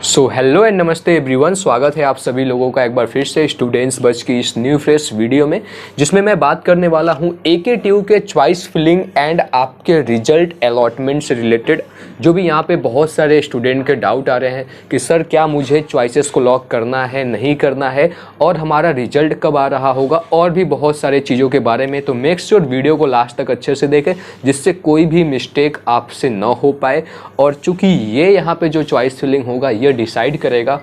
So hello and नमस्ते everyone, स्वागत है आप सभी लोगों का एक बार फिर से स्टूडेंट्स बज की इस न्यू फ्रेश वीडियो में, जिसमें मैं बात करने वाला हूं AKTU के चॉइस फिलिंग एंड आपके रिजल्ट अलॉटमेंट से रिलेटेड। जो भी यहां पे बहुत सारे स्टूडेंट के डाउट आ रहे हैं कि सर क्या मुझे चॉइसेस को लॉक करना है, नहीं करना है, और हमारा रिजल्ट कब आ रहा होगा, और भी बहुत सारे चीज़ों के बारे में। तो मेक श्योर वीडियो को लास्ट तक अच्छे से देखें, जिससे कोई भी मिस्टेक आपसे न हो पाए। और चूँकि ये यहाँ पे जो चॉइस फिलिंग होगा ये डिसाइड करेगा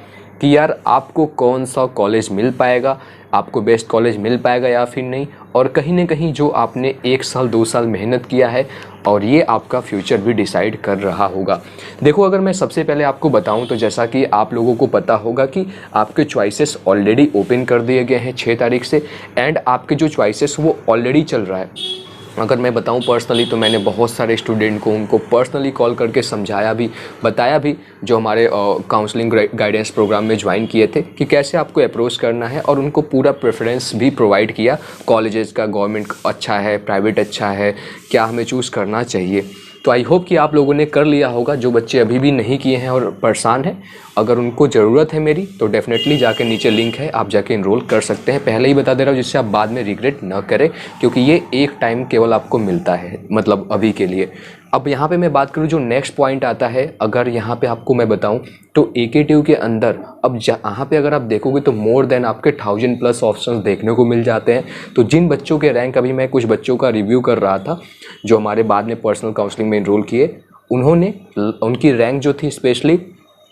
कि यार आपको कौन सा कॉलेज मिल पाएगा, आपको बेस्ट कॉलेज मिल पाएगा या फिर नहीं, और कहीं ना कहीं जो आपने 1 साल 2 साल मेहनत किया है और ये आपका फ्यूचर भी डिसाइड कर रहा होगा। देखो, अगर मैं सबसे पहले आपको बताऊं तो जैसा कि आप लोगों को पता होगा कि आपके चॉइसेस ऑलरेडी ओपन कर दिए गए हैं 6 तारीख से, एंड आपके जो चॉइसेस वो ऑलरेडी चल रहा है। अगर मैं बताऊं पर्सनली तो मैंने बहुत सारे स्टूडेंट को उनको पर्सनली कॉल करके समझाया भी, बताया भी, जो हमारे काउंसलिंग गाइडेंस प्रोग्राम में ज्वाइन किए थे, कि कैसे आपको अप्रोच करना है, और उनको पूरा प्रेफरेंस भी प्रोवाइड किया कॉलेजेस का, गवर्नमेंट अच्छा है, प्राइवेट अच्छा है, क्या हमें चूज़ करना चाहिए। तो आई होप कि आप लोगों ने कर लिया होगा। जो बच्चे अभी भी नहीं किए हैं और परेशान हैं, अगर उनको ज़रूरत है मेरी, तो डेफिनेटली जाके नीचे लिंक है, आप जाके इनरोल कर सकते हैं। पहले ही बता दे रहा हूँ, जिससे आप बाद में रिग्रेट न करें, क्योंकि ये एक टाइम केवल आपको मिलता है, मतलब अभी के लिए। अब यहाँ पे मैं बात करूँ, जो नेक्स्ट पॉइंट आता है, अगर यहाँ पे आपको मैं बताऊँ तो AKTU के अंदर अब यहाँ पे अगर आप देखोगे तो मोर देन आपके 1000+ ऑप्शंस देखने को मिल जाते हैं। तो जिन बच्चों के रैंक, अभी मैं कुछ बच्चों का रिव्यू कर रहा था जो हमारे बाद में पर्सनल काउंसलिंग में इनरोल किए, उन्होंने उनकी रैंक जो थी स्पेशली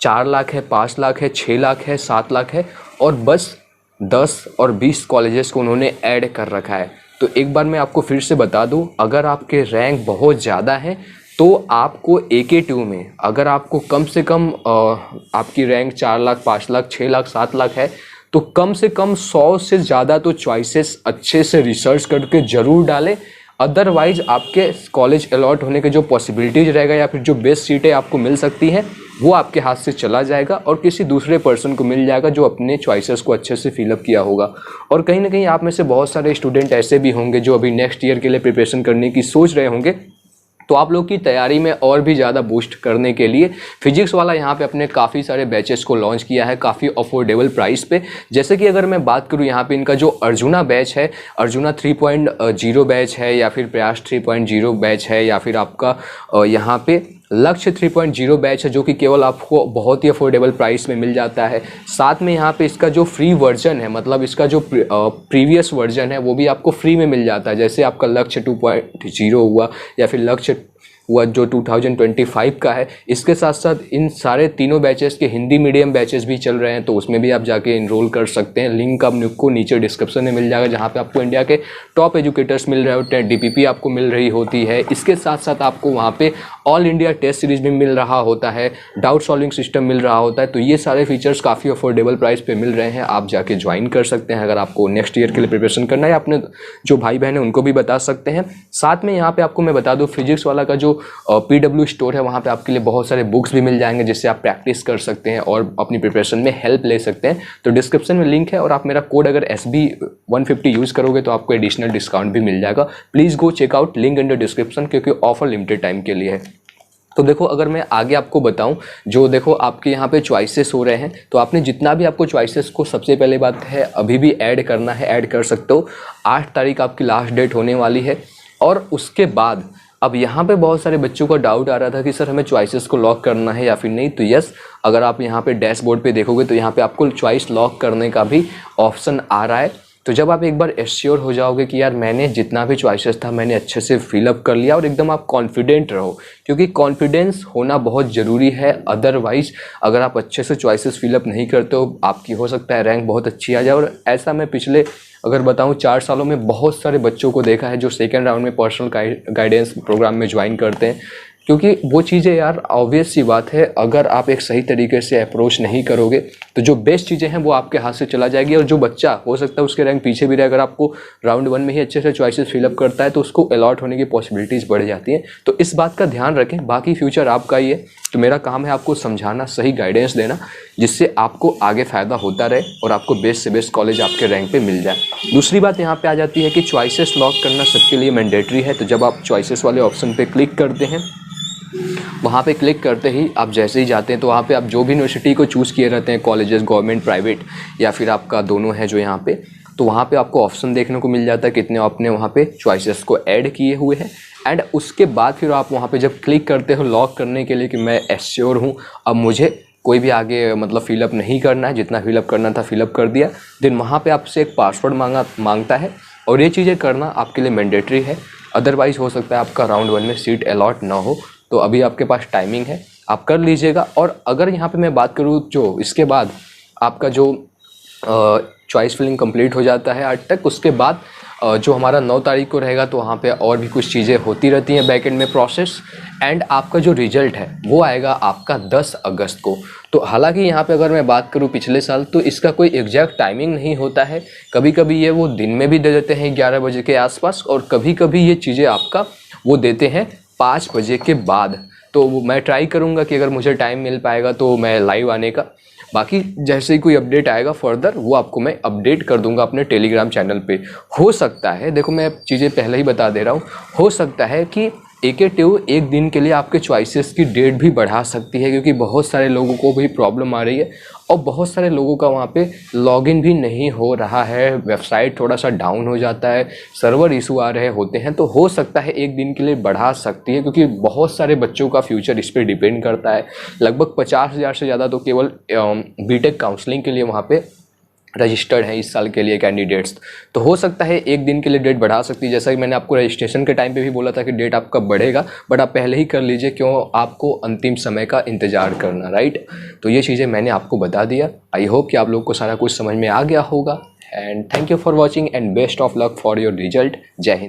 4 लाख है, 5 लाख है, 6 लाख है, 7 लाख है, और बस 10 और 20 कॉलेजेस को उन्होंने ऐड कर रखा है। तो एक बार मैं आपको फिर से बता दूं, अगर आपके रैंक बहुत ज़्यादा हैं तो आपको AKTU में, अगर आपको कम से कम आपकी रैंक 4 लाख, 5 लाख, 6 लाख, 7 लाख है, तो कम से कम 100 से ज़्यादा तो चॉइसेस अच्छे से रिसर्च करके ज़रूर डालें। अदरवाइज आपके कॉलेज अलॉट होने के जो पॉसिबिलिटीज़ रहेगा, या फिर जो बेस्ट सीटें आपको मिल सकती हैं, वो आपके हाथ से चला जाएगा और किसी दूसरे पर्सन को मिल जाएगा जो अपने चॉइसेस को अच्छे से फिलअप किया होगा। और कहीं ना कहीं आप में से बहुत सारे स्टूडेंट ऐसे भी होंगे जो अभी नेक्स्ट ईयर के लिए प्रिपरेशन करने की सोच रहे होंगे। तो आप लोग की तैयारी में और भी ज़्यादा बूस्ट करने के लिए फिजिक्स वाला यहाँ पे अपने काफ़ी सारे बैचेस को लॉन्च किया है, काफ़ी अफोर्डेबल प्राइस पे। जैसे कि अगर मैं बात करूँ, यहाँ पे इनका जो अर्जुना बैच है, अर्जुना 3.0 बैच है, या फिर प्रयास 3.0 बैच है, या फिर आपका यहाँ पे लक्ष्य 3.0 बैच है, जो कि केवल आपको बहुत ही अफोर्डेबल प्राइस में मिल जाता है। साथ में यहाँ पे इसका जो फ्री वर्जन है, मतलब इसका जो प्रीवियस वर्जन है, वो भी आपको फ्री में मिल जाता है। जैसे आपका लक्ष्य 2.0 हुआ, या फिर लक्ष्य हुआ जो 2025 का है। इसके साथ साथ इन सारे तीनों बैचेस के हिंदी मीडियम बैचेस भी चल रहे हैं, तो उसमें भी आप जाके इनरोल कर सकते हैं। लिंक आपको नीचे डिस्क्रिप्शन में मिल जाएगा, जहाँ पे आपको इंडिया के टॉप एजुकेटर्स मिल रहे होते हैं, DPP आपको मिल रही होती है। इसके साथ साथ आपको वहाँ पे ऑल इंडिया टेस्ट सीरीज भी मिल रहा होता है, डाउट सॉल्विंग सिस्टम मिल रहा होता है। तो ये सारे फीचर्स काफ़ी अफोर्डेबल प्राइस पे मिल रहे हैं, आप जाके ज्वाइन कर सकते हैं अगर आपको नेक्स्ट ईयर के लिए प्रिपरेशन करना है। अपने जो भाई बहन है उनको भी बता सकते हैं। साथ में यहाँ पे आपको मैं बता दूँ, फिजिक्स वाला का जो PW स्टोर है, वहाँ पे आपके लिए बहुत सारे बुक्स भी मिल जाएंगे, जिससे आप प्रैक्टिस कर सकते हैं और अपनी प्रिपरेशन में हेल्प ले सकते हैं। तो डिस्क्रिप्शन में लिंक है, और आप मेरा कोड अगर SB150 यूज़ करोगे तो आपको एडिशनल डिस्काउंट भी मिल जाएगा। Please go checkout, link in the description, क्योंकि ऑफर लिमिटेड टाइम के लिए है। तो देखो, अगर मैं आगे आपको बताऊं, जो देखो आपके यहाँ पे चॉइसेस हो रहे हैं, तो आपने जितना भी आपको चॉइसेस को, सबसे पहले बात है अभी भी ऐड करना है, ऐड कर सकते हो। 8 तारीख आपकी लास्ट डेट होने वाली है। और उसके बाद अब यहाँ पे बहुत सारे बच्चों का डाउट आ रहा था कि सर हमें चॉइसेस को लॉक करना है या फिर नहीं। तो यस, अगर आप यहाँ पे डैशबोर्ड पे देखोगे तो यहाँ पे आपको चॉइस लॉक करने का भी ऑप्शन आ रहा है। तो जब आप एक बार एश्योर हो जाओगे कि यार मैंने जितना भी चॉइसेस था मैंने अच्छे से फिलअप कर लिया, और एकदम आप कॉन्फिडेंट रहो, क्योंकि कॉन्फिडेंस होना बहुत ज़रूरी है। अदरवाइज अगर आप अच्छे से चॉइसेस फिलअप नहीं करते हो, आपकी हो सकता है रैंक बहुत अच्छी आ जाए। और ऐसा मैं पिछले अगर बताऊं 4 सालों में बहुत सारे बच्चों को देखा है जो सेकेंड राउंड में पर्सनल गाइडेंस प्रोग्राम में ज्वाइन करते हैं, क्योंकि वो चीज़ें यार ऑब्वियस सी बात है, अगर आप एक सही तरीके से अप्रोच नहीं करोगे तो जो बेस्ट चीज़ें हैं वो आपके हाथ से चला जाएगी। और जो बच्चा हो सकता है उसके रैंक पीछे भी रहे, अगर आपको राउंड 1 में ही अच्छे से चॉइसेस फिलअप करता है तो उसको अलॉट होने की पॉसिबिलिटीज़ बढ़ जाती हैं। तो इस बात का ध्यान रखें, बाकी फ्यूचर आपका ही है। तो मेरा काम है आपको समझाना, सही गाइडेंस देना, जिससे आपको आगे फ़ायदा होता रहे और आपको बेस्ट से बेस्ट कॉलेज आपके रैंक पे मिल जाए। दूसरी बात यहाँ पे आ जाती है कि चॉइसेस लॉक करना सबके लिए मैंडेटरी है। तो जब आप चॉइसेस वाले ऑप्शन पे क्लिक करते हैं वहाँ पे क्लिक करते ही आप जैसे ही जाते हैं तो वहाँ पे आप जो भी यूनिवर्सिटी को चूज़ किए रहते हैं, कॉलेजेस गवर्नमेंट प्राइवेट या फिर आपका दोनों है जो यहाँ पे, तो वहाँ पे आपको ऑप्शन देखने को मिल जाता है कितने आपने वहाँ पे चॉइसेस को ऐड किए हुए हैं। एंड उसके बाद फिर आप वहाँ पे जब क्लिक करते हो लॉक करने के लिए कि मैं एश्योर हूँ, अब मुझे कोई भी आगे मतलब फिलअप नहीं करना है, जितना फिलअप करना था फिलअप कर दिया, देन वहाँ पे आपसे एक पासवर्ड मांगता है और ये चीज़ें करना आपके लिए मैंडेटरी है। अदरवाइज़ हो सकता है आपका राउंड 1 में सीट अलॉट ना हो, तो अभी आपके पास टाइमिंग है, आप कर लीजिएगा। और अगर यहाँ पे मैं बात करूँ जो इसके बाद आपका जो चॉइस फिलिंग कंप्लीट हो जाता है 8 तक, उसके बाद जो हमारा 9 तारीख को रहेगा तो वहाँ पे और भी कुछ चीज़ें होती रहती हैं बैकएंड में प्रोसेस, एंड आपका जो रिजल्ट है वो आएगा आपका 10 अगस्त को। तो हालांकि यहाँ पे अगर मैं बात करूँ पिछले साल तो इसका कोई एग्जैक्ट टाइमिंग नहीं होता है, कभी कभी ये वो दिन में भी दे देते हैं 11 बजे के आसपास, और कभी कभी ये चीज़ें आपका वो देते हैं 5 बजे के बाद। तो मैं ट्राई करूँगा कि अगर मुझे टाइम मिल पाएगा तो मैं लाइव आने का, बाकी जैसे ही कोई अपडेट आएगा फर्दर वो आपको मैं अपडेट कर दूंगा अपने टेलीग्राम चैनल पे। हो सकता है, देखो मैं चीज़ें पहले ही बता दे रहा हूँ, हो सकता है कि AKTU एक दिन के लिए आपके चॉइसेस की डेट भी बढ़ा सकती है, क्योंकि बहुत सारे लोगों को भी प्रॉब्लम आ रही है और बहुत सारे लोगों का वहाँ पे लॉगिन भी नहीं हो रहा है, वेबसाइट थोड़ा सा डाउन हो जाता है, सर्वर इशू आ रहे होते हैं, तो हो सकता है एक दिन के लिए बढ़ा सकती है, क्योंकि बहुत सारे बच्चों का फ्यूचर इस पर डिपेंड करता है। लगभग 50,000 से ज़्यादा तो केवल बीटेक काउंसलिंग के लिए वहाँ पे रजिस्टर्ड है इस साल के लिए कैंडिडेट्स। तो हो सकता है एक दिन के लिए डेट बढ़ा सकती है, जैसा कि मैंने आपको रजिस्ट्रेशन के टाइम पे भी बोला था कि डेट आपका बढ़ेगा, बट आप पहले ही कर लीजिए, क्यों आपको अंतिम समय का इंतजार करना, राइट। तो ये चीज़ें मैंने आपको बता दिया। आई होप कि आप लोग को सारा कुछ समझ में आ गया होगा, and thank you for watching and best of luck for your result. जय हिंद।